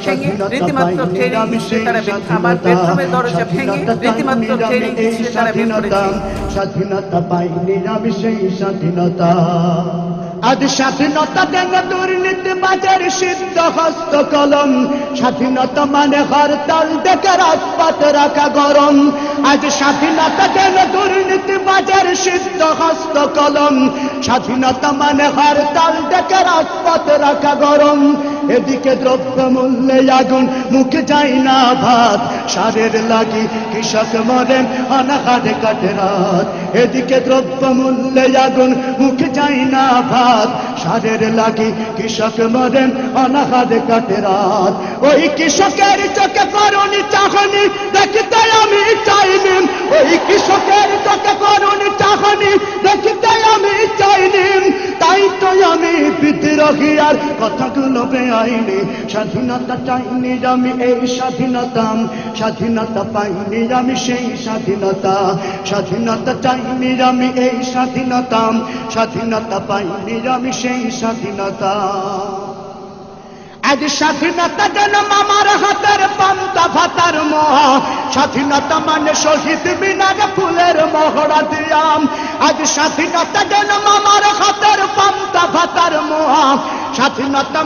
ভেঙে রীতিমাত্র ট্রেনিং দিচ্ছে তারা আমার বেডরুমের দরজা ভেঙে রীতিমাত্র ট্রেনিং দিচ্ছে তারা বের করেছে। স্বাধীনতা পাইনি আমি সেই স্বাধীনতা। আজ স্বাধীনতা দেন দুর্নীতিবাজের সিদ্ধ হস্ত কলম। স্বাধীনতা মানে হরতাল ডেকে রাজপথ রাখা গরম। আজ স্বাধীনতা দেন দুর্নীতিবাজের সিদ্ধ হস্ত কলম। স্বাধীনতা মানে হরতাল ডেকে রাজপথ রাখা গরম। এদিকে দ্রব্য মূল্যে আগুন, মুখে যায় না ভাত, সারের লাগি কৃষক মরেন অনাহারে কাটে রাত। এদিকে দ্রব্য মূল্যে আগুন, মুখে যায় না ভাত, সারের লাগি কৃষক মরেন অনাহারে কাটে রাত। ওই কৃষকের চোখে করুণী চাহনি দেখিতে আমি চাইনি, ওই কৃষকের চোখে করুণী চাহনি দেখিতে আমি চাইনি। তাই তো আমি বিদ্রোহী আর কথাগুলো বেআইনি। স্বাধীনতা চাইনি আমি এই স্বাধীনতা, স্বাধীনতা পাইনি আমি সেই স্বাধীনতা। স্বাধীনতা চাইনি আমি এই স্বাধীনতা, স্বাধীনতা পাইনি আমি সেই স্বাধীনতা। আজ স্বাধীনতা যেন মামার হাতের পান্তা ভাতার মোহা। স্বাধীনতা মানে শহীদ মিনারে ফুলের মহড়া দিয়াম। আজ স্বাধীনতা যেন মামার হাতের পান্তা ভাতার মোহা। স্বাধীনতা